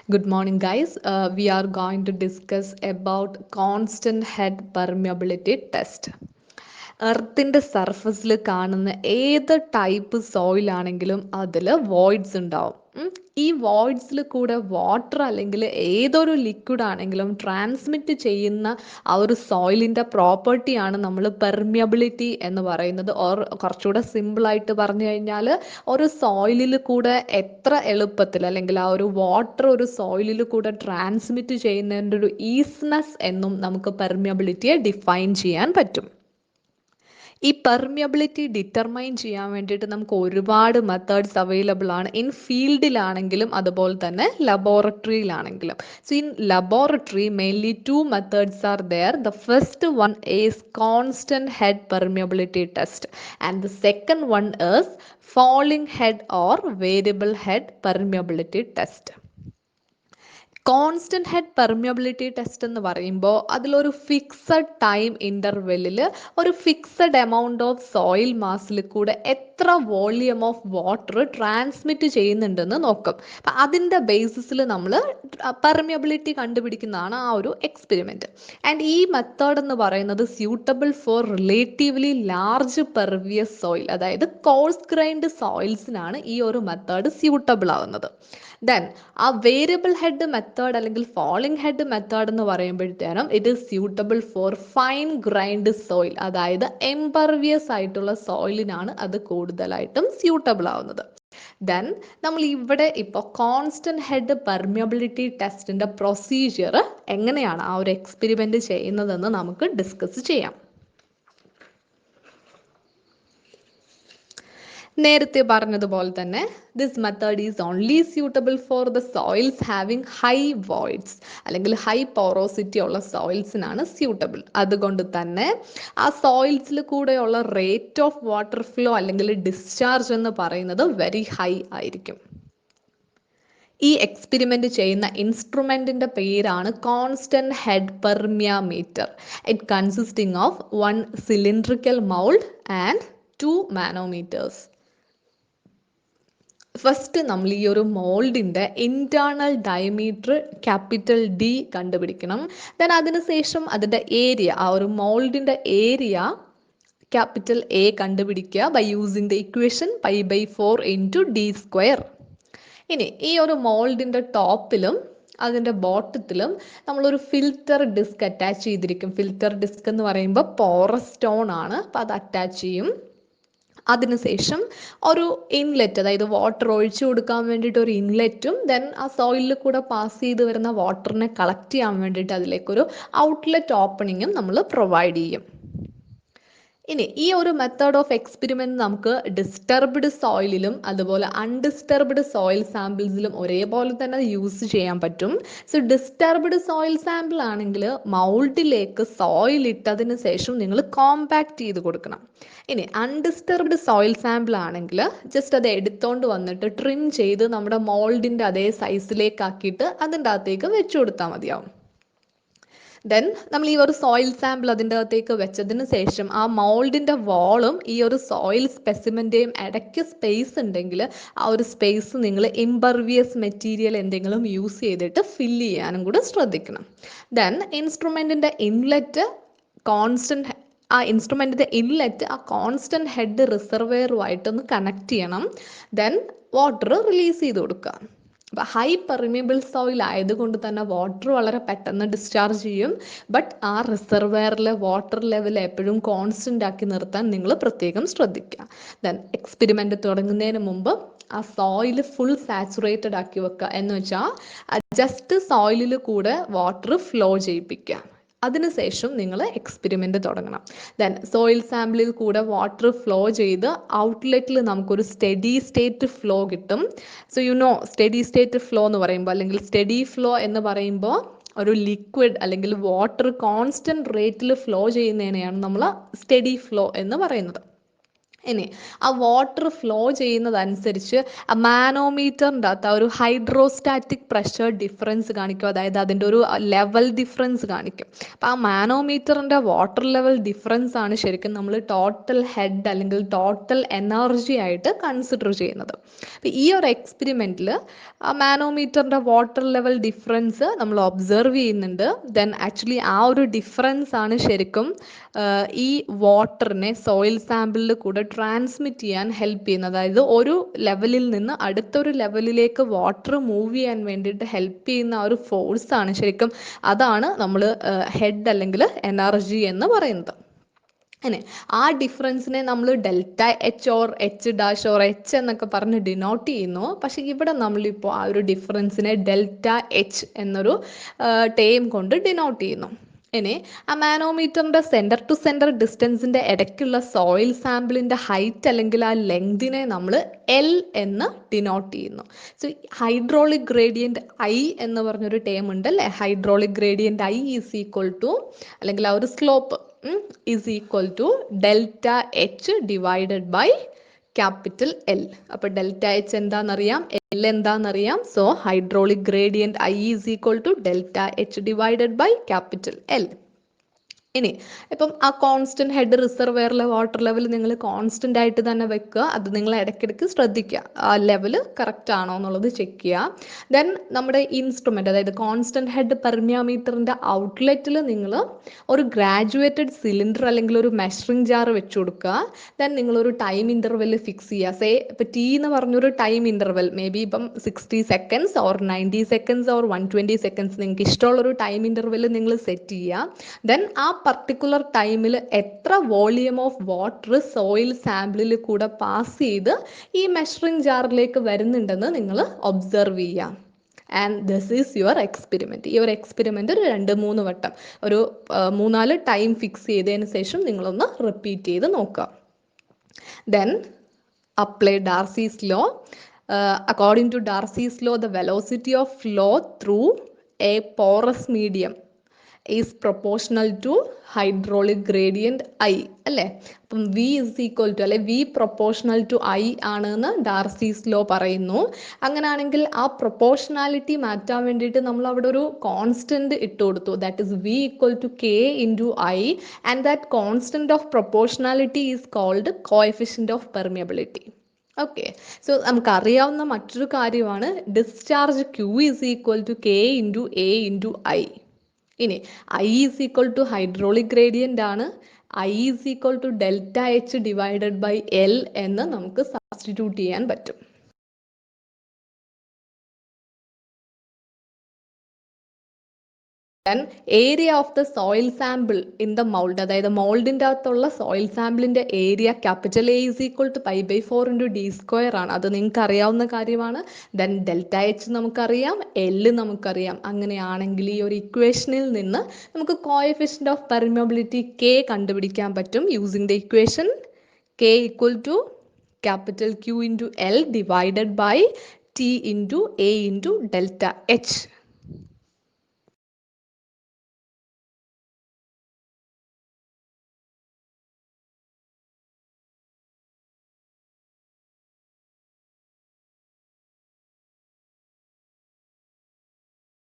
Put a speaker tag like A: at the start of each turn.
A: Good morning, guys. We are going to discuss about constant head permeability test. എർത്തിൻ്റെ സർഫസിൽ കാണുന്ന ഏത് type soil ആണെങ്കിലും അതിൽ വോയിഡ്സ് ഉണ്ടാവും. ഈ വോയിഡ്സിൽ കൂടെ വാട്ടർ അല്ലെങ്കിൽ ഏതൊരു ലിക്വിഡ് ആണെങ്കിലും ട്രാൻസ്മിറ്റ് ചെയ്യുന്ന ആ ഒരു സോയിലിൻ്റെ പ്രോപ്പർട്ടിയാണ് നമ്മൾ പെർമിയബിലിറ്റി എന്ന് പറയുന്നത്. ഓർ കുറച്ചുകൂടെ സിമ്പിളായിട്ട് പറഞ്ഞു കഴിഞ്ഞാൽ ഒരു സോയിലിൽ കൂടെ എത്ര എളുപ്പത്തിൽ അല്ലെങ്കിൽ ആ ഒരു വാട്ടർ ഒരു സോയിലിൽ കൂടെ ട്രാൻസ്മിറ്റ് ചെയ്യുന്നതിൻ്റെ ഒരു ഈസ്നെസ് എന്നും നമുക്ക് പെർമിയബിലിറ്റിയെ ഡിഫൈൻ ചെയ്യാൻ പറ്റും. ഈ പെർമിയബിലിറ്റി ഡിറ്റർമൈൻ ചെയ്യാൻ വേണ്ടിയിട്ട് നമുക്ക് ഒരുപാട് മെത്തേഡ്സ് അവൈലബിൾ ആണ്. ഇൻ ഫീൽഡിലാണെങ്കിലും അതുപോലെ തന്നെ ലബോറട്ടറിയിലാണെങ്കിലും. So in laboratory mainly two methods are there. The first one is constant head permeability test and the second one is falling head or variable head permeability test. Constant head permeability test എന്ന് പറയുമ്പോൾ അതിലൊരു fixed time ഇൻ്റർവെല്ലിൽ ഒരു fixed amount of soil മാസിൽ കൂടെ എത്ര volume of water transmit ചെയ്യുന്നുണ്ടെന്ന് നോക്കും. അപ്പം അതിൻ്റെ ബേസിസിൽ നമ്മൾ പെർമിയബിലിറ്റി കണ്ടുപിടിക്കുന്നതാണ് ആ ഒരു എക്സ്പെരിമെൻറ്റ്. ആൻഡ് ഈ മെത്തേഡ് എന്ന് പറയുന്നത് suitable for relatively large previous soil, അതായത് കോഴ്സ് ഗ്രൈൻഡ് സോയിൽസിനാണ് ഈ ഒരു മെത്തേഡ് സ്യൂട്ടബിൾ ആവുന്നത്. ദെൻ ആ വേരിയബിൾ ഹെഡ് മെത്തേഡ് അല്ലെങ്കിൽ ഫോളിംഗ് ഹെഡ് മെത്തേഡ് എന്ന് പറയുമ്പോഴത്തേനും it is suitable for fine grind soil, അതായത് എംപർവിയസ് ആയിട്ടുള്ള സോയിലിനാണ് അത് കൂടുതലായിട്ടും സ്യൂട്ടബിൾ ആവുന്നത്. ദെൻ നമ്മൾ ഇവിടെ ഇപ്പോൾ കോൺസ്റ്റന്റ് ഹെഡ് പെർമിയബിലിറ്റി ടെസ്റ്റിൻ്റെ പ്രൊസീജിയർ എങ്ങനെയാണ് ആ ഒരു എക്സ്പെരിമെൻറ്റ് ചെയ്യുന്നതെന്ന് നമുക്ക് ഡിസ്കസ് ചെയ്യാം. നേരത്തെ പറഞ്ഞതുപോലെ തന്നെ this method is only suitable for the soils having high voids അല്ലെങ്കിൽ ഹൈ പോറോസിറ്റി ഉള്ള സോയിൽസിനാണ് സ്യൂട്ടബിൾ. അതുകൊണ്ട് തന്നെ ആ സോയിൽസിൽ കൂടെയുള്ള റേറ്റ് ഓഫ് വാട്ടർ ഫ്ലോ അല്ലെങ്കിൽ ഡിസ്ചാർജ് എന്ന് പറയുന്നത് വെരി ഹൈ ആയിരിക്കും. ഈ എക്സ്പെരിമെൻ്റ് ചെയ്യുന്ന ഇൻസ്ട്രുമെൻറ്റിൻ്റെ പേരാണ് constant head permeameter. It consisting of 1 cylindrical mould and 2 manometers. First നമ്മൾ ഈ ഒരു മോൾഡിൻ്റെ ഇൻറ്റേർണൽ ഡയമീറ്റർ ക്യാപിറ്റൽ D കണ്ടുപിടിക്കണം. ദെൻ അതിനുശേഷം അതിൻ്റെ ഏരിയ, ആ ഒരു മോൾഡിൻ്റെ ഏരിയ ക്യാപിറ്റൽ A കണ്ടുപിടിക്കുക by using the equation π/4 × d². ഇനി ഈ ഒരു മോൾഡിൻ്റെ ടോപ്പിലും അതിൻ്റെ ബോട്ടത്തിലും നമ്മളൊരു ഫിൽറ്റർ ഡിസ്ക് അറ്റാച്ച് ചെയ്തിരിക്കും. ഫിൽറ്റർ ഡിസ്ക് എന്ന് പറയുമ്പോൾ പോറസ് സ്റ്റോൺ ആണ്, അപ്പം അത് അറ്റാച്ച് ചെയ്യും. അതിനുശേഷം ഒരു ഇൻലെറ്റ്, അതായത് വാട്ടർ ഒഴിച്ചു കൊടുക്കാൻ വേണ്ടിയിട്ട് ഒരു ഇൻലെറ്റും ദെൻ ആ സോയിലിൽ കൂടെ പാസ് ചെയ്ത് വരുന്ന വാട്ടറിനെ കളക്ട് ചെയ്യാൻ വേണ്ടിയിട്ട് അതിലേക്കൊരു ഔട്ട്ലെറ്റ് ഓപ്പണിങ്ങും നമ്മൾ പ്രൊവൈഡ് ചെയ്യും. ഇനി ഈ ഒരു മെത്തേഡ് ഓഫ് എക്സ്പെരിമെൻറ്റ് നമുക്ക് ഡിസ്റ്റർബ്ഡ് സോയിലിലും അതുപോലെ അൺഡിസ്റ്റർബ്ഡ് സോയിൽ സാമ്പിൾസിലും ഒരേപോലെ തന്നെ യൂസ് ചെയ്യാൻ പറ്റും. സോ ഡിസ്റ്റർബ്ഡ് സോയിൽ സാമ്പിൾ ആണെങ്കിൽ മൗൾഡിലേക്ക് സോയിൽ ഇട്ടതിന് ശേഷം നിങ്ങൾ കോമ്പാക്ട് ചെയ്ത് കൊടുക്കണം. ഇനി അൺഡിസ്റ്റർബ്ഡ് സോയിൽ സാമ്പിൾ ആണെങ്കിൽ ജസ്റ്റ് അത് എടുത്തോണ്ട് വന്നിട്ട് ട്രിം ചെയ്ത് നമ്മുടെ മോൾഡിൻ്റെ അതേ സൈസിലേക്കാക്കിയിട്ട് അതിൻ്റെ അകത്തേക്ക് വെച്ചു കൊടുത്താൽ മതിയാവും. ദെൻ നമ്മൾ ഈ ഒരു സോയിൽ സാമ്പിൾ അതിൻ്റെ അകത്തേക്ക് വെച്ചതിന് ശേഷം ആ മോൾഡിൻ്റെ വാളും ഈ ഒരു സോയിൽ സ്പെസിമെൻ്റെയും ഇടയ്ക്ക് സ്പേസ് ഉണ്ടെങ്കിൽ ആ ഒരു സ്പേസ് നിങ്ങൾ ഇംപർവിയസ് മെറ്റീരിയൽ എന്തെങ്കിലും യൂസ് ചെയ്തിട്ട് ഫില്ല് ചെയ്യാനും കൂടെ ശ്രദ്ധിക്കണം. ദെൻ ഇൻസ്ട്രുമെൻറ്റിൻ്റെ ഇൻലെറ്റ് കോൺസ്റ്റൻറ്റ് ആ ഇൻസ്ട്രുമെൻറ്റിൻ്റെ ഇൻലെറ്റ് ആ കോൺസ്റ്റൻറ്റ് ഹെഡ് റിസർവെയറുമായിട്ടൊന്ന് കണക്ട് ചെയ്യണം. ദെൻ വാട്ടർ റിലീസ് ചെയ്ത് കൊടുക്കുക. അപ്പോൾ ഹൈ പെർമിയബിൾ സോയിൽ ആയതുകൊണ്ട് തന്നെ വാട്ടർ വളരെ പെട്ടെന്ന് ഡിസ്ചാർജ് ചെയ്യും. ബട്ട് ആ റിസർവെയറിലെ വാട്ടർ ലെവൽ എപ്പോഴും കോൺസ്റ്റൻ്റ് ആക്കി നിർത്താൻ നിങ്ങൾ പ്രത്യേകം ശ്രദ്ധിക്കുക. ദെൻ എക്സ്പെരിമെൻ്റ് തുടങ്ങുന്നതിന് മുമ്പ് ആ സോയിൽ ഫുൾ സാച്ചുറേറ്റഡ് ആക്കി വെക്കുക. എന്ന് വെച്ചാൽ ജസ്റ്റ് സോയിലിൽ കൂടെ വാട്ടർ ഫ്ലോ ചെയ്യിപ്പിക്കുക. അതിനുശേഷം നിങ്ങൾ എക്സ്പെരിമെൻ്റ് തുടങ്ങണം. ദെൻ സോയിൽ സാമ്പിളിൽ കൂടെ വാട്ടർ ഫ്ലോ ചെയ്ത് ഔട്ട്ലെറ്റിൽ നമുക്കൊരു സ്റ്റഡി സ്റ്റേറ്റ് ഫ്ലോ കിട്ടും. സോ സ്റ്റഡി സ്റ്റേറ്റ് ഫ്ലോ എന്ന് പറയുമ്പോൾ അല്ലെങ്കിൽ സ്റ്റഡി ഫ്ലോ എന്ന് പറയുമ്പോൾ ഒരു ലിക്വിഡ് അല്ലെങ്കിൽ വാട്ടർ കോൺസ്റ്റൻറ്റ് റേറ്റിൽ ഫ്ലോ ചെയ്യുന്നതിനെയാണ് നമ്മൾ സ്റ്റഡി ഫ്ലോ എന്ന് പറയുന്നത്. ഇനി ആ വാട്ടർ ഫ്ലോ ചെയ്യുന്നതനുസരിച്ച് ആ മാനോമീറ്ററിൻ്റെ അകത്ത് ആ ഒരു ഹൈഡ്രോസ്റ്റാറ്റിക് പ്രഷർ ഡിഫറൻസ് കാണിക്കും, അതായത് അതിൻ്റെ ഒരു ലെവൽ ഡിഫറൻസ് കാണിക്കും. അപ്പോൾ ആ മാനോമീറ്ററിൻ്റെ വാട്ടർ ലെവൽ ഡിഫറൻസ് ആണ് ശരിക്കും നമ്മൾ ടോട്ടൽ ഹെഡ് അല്ലെങ്കിൽ ടോട്ടൽ എനർജി ആയിട്ട് കൺസിഡർ ചെയ്യുന്നത്. അപ്പോൾ ഈ ഒരു എക്സ്പെരിമെൻറ്റിൽ ആ മാനോമീറ്ററിൻ്റെ വാട്ടർ ലെവൽ ഡിഫറൻസ് നമ്മൾ ഒബ്സർവ് ചെയ്യുന്നുണ്ട്. ദെൻ ആക്ച്വലി ആ ഒരു ഡിഫറൻസ് ആണ് ശരിക്കും ഈ വാട്ടറിനെ സോയിൽ സാമ്പിളിൽ കൂടെ ട്രാൻസ്മിറ്റ് ചെയ്യാൻ ഹെൽപ്പ് ചെയ്യുന്നത്. അതായത് ഒരു ലെവലിൽ നിന്ന് അടുത്തൊരു ലെവലിലേക്ക് വാട്ടർ മൂവ് ചെയ്യാൻ വേണ്ടിയിട്ട് ഹെൽപ്പ് ചെയ്യുന്ന ആ ഒരു ഫോഴ്സാണ് ശരിക്കും, അതാണ് നമ്മൾ ഹെഡ് അല്ലെങ്കിൽ എനർജി എന്ന് പറയുന്നത്. അങ്ങനെ ആ ഡിഫറൻസിനെ നമ്മൾ delta H or H dash or H എന്നൊക്കെ പറഞ്ഞ് ഡിനോട്ട് ചെയ്യുന്നു. പക്ഷെ ഇവിടെ നമ്മളിപ്പോൾ ആ ഒരു ഡിഫറൻസിനെ ഡെൽറ്റ എച്ച് എന്നൊരു ടേം കൊണ്ട് ഡിനോട്ട് ചെയ്യുന്നു. ഇനി ആ മാനോമീറ്ററിൻ്റെ സെൻറ്റർ ടു സെൻറ്റർ ഡിസ്റ്റൻസിൻ്റെ ഇടയ്ക്കുള്ള സോയിൽ സാമ്പിളിൻ്റെ ഹൈറ്റ് അല്ലെങ്കിൽ ആ ലെങ്തിനെ നമ്മൾ എൽ എന്ന് ഡിനോട്ട് ചെയ്യുന്നു. സോ ഹൈഡ്രോളിക് ഗ്രേഡിയൻറ്റ് ഐ എന്ന് പറഞ്ഞൊരു ടേം ഉണ്ട് അല്ലേ. Hydraulic gradient I is equal to, അല്ലെങ്കിൽ ആ ഒരു slope is equal to delta H divided by capital L. അപ്പോൾ ഡെൽറ്റ എച്ച് എന്താണെന്നറിയാം, എൽ എന്താണെന്നറിയാം. So hydraulic gradient I is equal to delta H divided by capital L. ഇനി ഇപ്പം ആ constant head റിസർവെയറിലെ വാട്ടർ ലെവൽ നിങ്ങൾ കോൺസ്റ്റന്റ് ആയിട്ട് തന്നെ വെക്കുക. അത് നിങ്ങൾ ഇടയ്ക്കിടയ്ക്ക് ശ്രദ്ധിക്കുക, ആ ലെവൽ കറക്റ്റ് ആണോ എന്നുള്ളത് ചെക്ക് ചെയ്യുക. ദെൻ നമ്മുടെ ഇൻസ്ട്രുമെന്റ്, അതായത് കോൺസ്റ്റന്റ് ഹെഡ് പെർമിയോമീറ്ററിന്റെ ഔട്ട്ലെറ്റിൽ നിങ്ങൾ ഒരു ഗ്രാജുവേറ്റഡ് സിലിണ്ടർ അല്ലെങ്കിൽ ഒരു മെഷറിംഗ് ജാർ വെച്ച് കൊടുക്കുക. ദെൻ നിങ്ങളൊരു ടൈം ഇന്റർവെൽ ഫിക്സ് ചെയ്യുക. സേ ഇപ്പം ടി എന്ന് പറഞ്ഞൊരു ടൈം ഇന്റർവെൽ, മേ ബി ഇപ്പം 60 seconds or 90 seconds or 120 seconds, നിങ്ങൾക്ക് ഇഷ്ടമുള്ളൊരു ടൈം ഇന്റർവെൽ നിങ്ങൾ സെറ്റ് ചെയ്യുക. ദെൻ ആ പർട്ടിക്കുലർ ടൈമിൽ എത്ര വോളിയം ഓഫ് വാട്ടർ സോയിൽ സാമ്പിളിൽ കൂടെ പാസ് ചെയ്ത് ഈ മെഷറിംഗ് ജാറിലേക്ക് വരുന്നുണ്ടെന്ന് നിങ്ങൾ ഒബ്സർവ് ചെയ്യുക. And this is your experiment. ഈ ഒരു എക്സ്പെരിമെൻറ്റ് 2-3 വട്ടം ഒരു 3-4 ടൈം ഫിക്സ് ചെയ്തതിന് ശേഷം നിങ്ങളൊന്ന് റിപ്പീറ്റ് ചെയ്ത് നോക്കുക. Then apply Darcy's law. According to Darcy's law, the velocity of flow through a porous medium is proportional to hydraulic gradient I അല്ലേ. അപ്പം V is equal to, അല്ലെ V proportional to I ആണെന്ന് ഡാർസീസ് law പറയുന്നു. അങ്ങനെയാണെങ്കിൽ ആ proportionality മാറ്റാൻ വേണ്ടിയിട്ട് നമ്മൾ അവിടെ ഒരു കോൺസ്റ്റന്റ് ഇട്ട് കൊടുത്തു, that is V equal to K into I, and that constant of proportionality is called coefficient of permeability. Okay, so നമുക്കറിയാവുന്ന മറ്റൊരു കാര്യമാണ് discharge Q is equal to K into A into I. ഇനി I is equal to hydraulic gradient ആണ്. I is equal to delta H divided by L എന്ന് നമുക്ക് substitute ചെയ്യാൻ പറ്റും. Then area of the soil sample in the mold, അതായത് മോൾഡിൻ്റെ അകത്തുള്ള soil സാമ്പിളിൻ്റെ area capital A is equal to pi by 4 into D square ആണ്. അത് നിങ്ങൾക്ക് അറിയാവുന്ന കാര്യമാണ്. ദെൻ ഡെൽറ്റ എച്ച് നമുക്കറിയാം, എൽ നമുക്കറിയാം. അങ്ങനെയാണെങ്കിൽ ഈ ഒരു ഇക്വേഷനിൽ നിന്ന് നമുക്ക് കോഎഫിഷ്യന്റ് ഓഫ് പെർമിയബിലിറ്റി കെ കണ്ടുപിടിക്കാൻ പറ്റും using the equation K equal to capital Q into L divided by T into A into delta H.